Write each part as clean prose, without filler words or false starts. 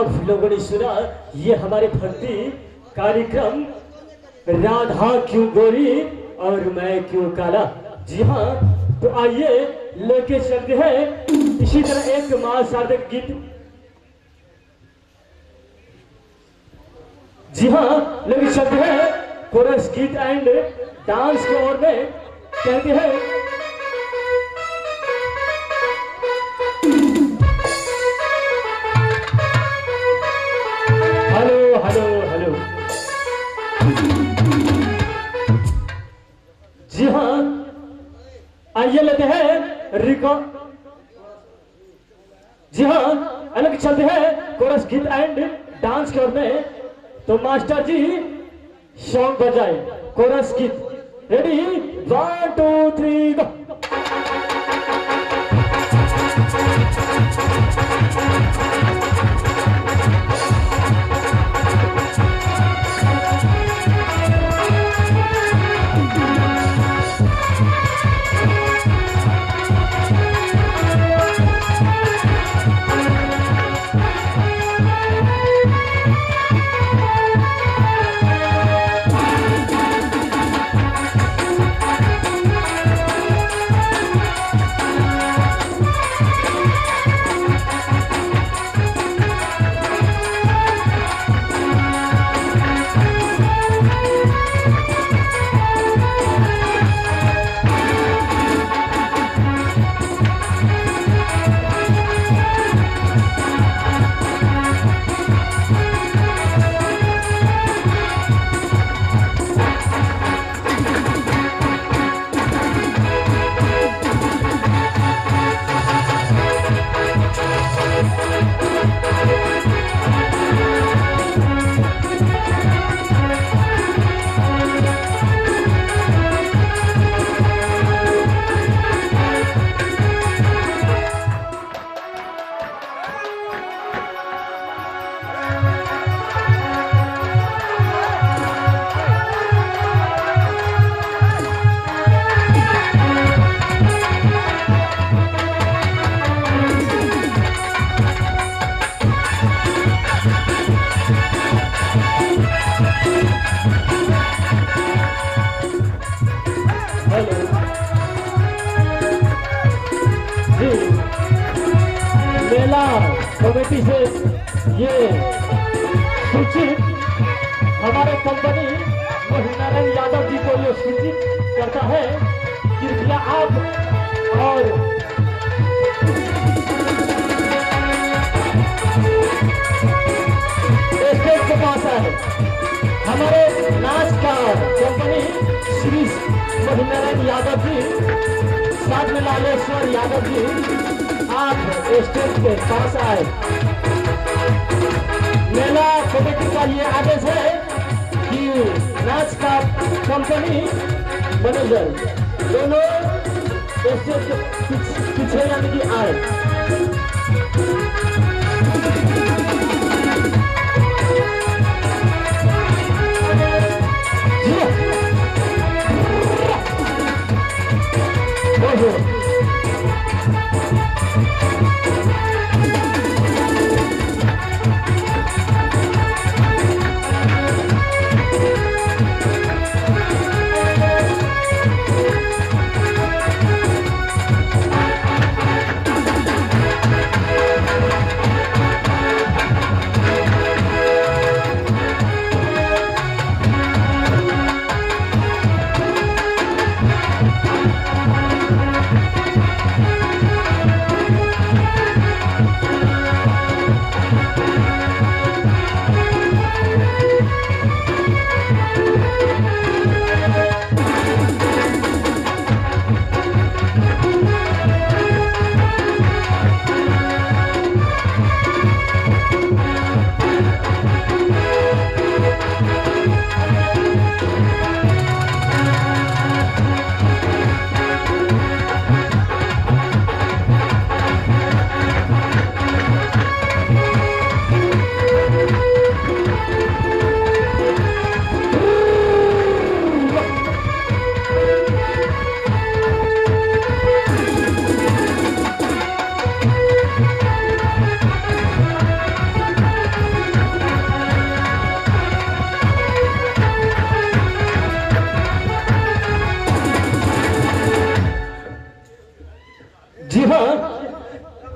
आप लोगों ने सुना ये हमारे भक्ति कार्यक्रम राधा क्यों गोरी और मैं क्यों काला। जी हाँ, तो आइए लेके चलते हैं इसी तरह एक मां सार्थक गीत। जी हाँ, लेके चलते हैं कोरस गीत एंड डांस की ओर में। कहते हैं हेलो हेलो हेलो। जी हाँ, आइए लेते हैं रिकॉर्ड। जी हाँ, अलग चलते हैं कोरस गीत एंड डांस की ओर में। तो मास्टर जी सॉन्ग बजाए कोरस गीत। रेडी 1 2 3 गो। मेला कमेटी से ये सूचित हमारे कंपनी मोहिनारायण यादव जी को ये सूचित करता है। कृपया आप और स्टेज के पास है हमारे नाच का कंपनी श्री मोहिनारायण यादव जी, साथ में लालेश्वर यादव जी, आप स्टेज के पास आए। मेला कमेटी का ये आदेश है कि नाच का कंपनी मैनेजर दोनों स्टेज के पीछे यानी कि आए।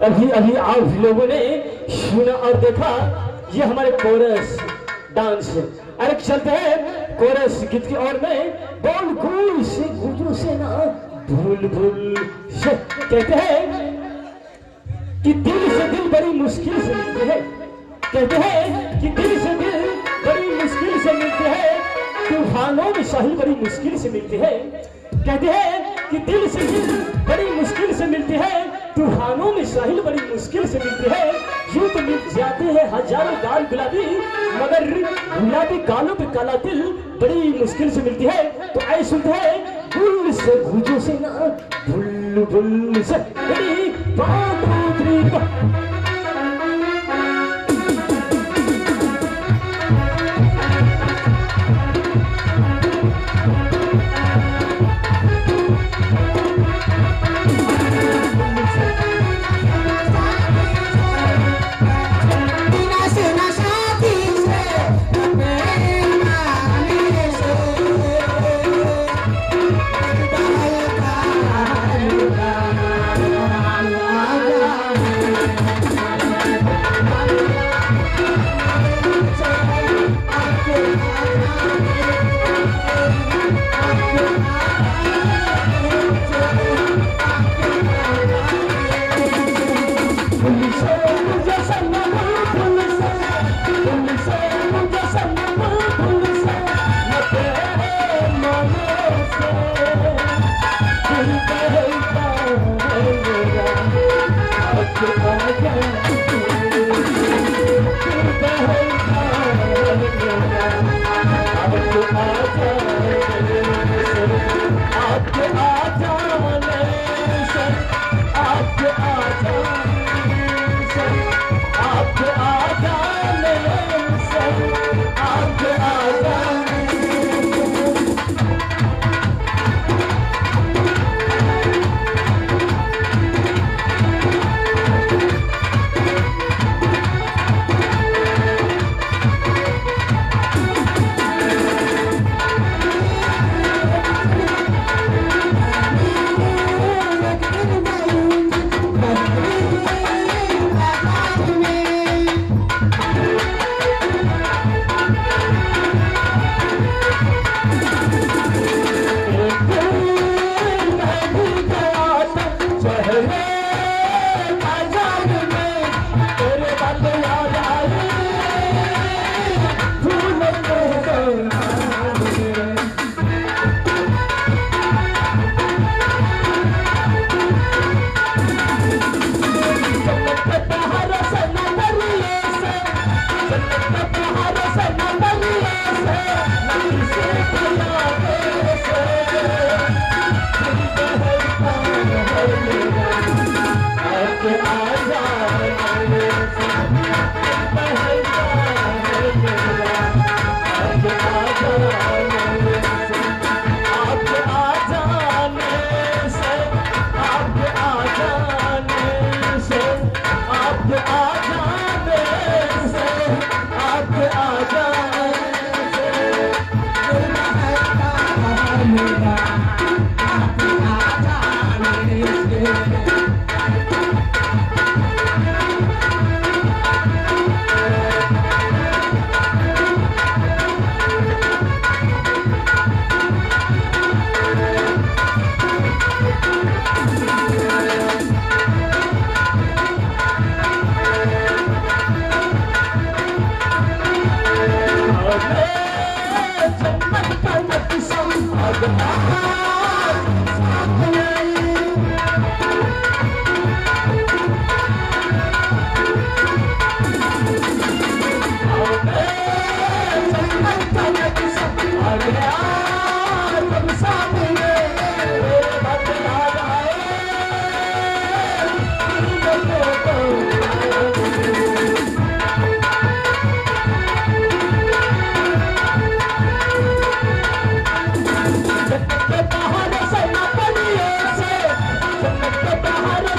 अभी अभी आप लोगों ने सुना और देखा, ये हमारे कोरस डांस है। अरे चलते हैं कोरस गीत की ओर में। बोल गुल से गुजू से ना भूल भूल से कहते हैं कि दिल से दिल बड़ी मुश्किल से मिलते हैं। कहते हैं कि दिल से दिल बड़ी मुश्किल से मिलते हैं, तूफानों में साहिल बड़ी मुश्किल से मिलते हैं। कहते हैं कि दिल से दिल बड़ी मुश्किल से मिलते हैं, तूफानों में साहिल बड़ी मुश्किल से मिलते हैं। यूं तो मिल जाते हैं हजारों गाल गुलाबी, मगर गुलाबी गालों पे काला दिल बड़ी मुश्किल से मिलती है। तो आए सुनते हैं गुल से गुजू से ना भुल भुल से बड़ी बात। Bahar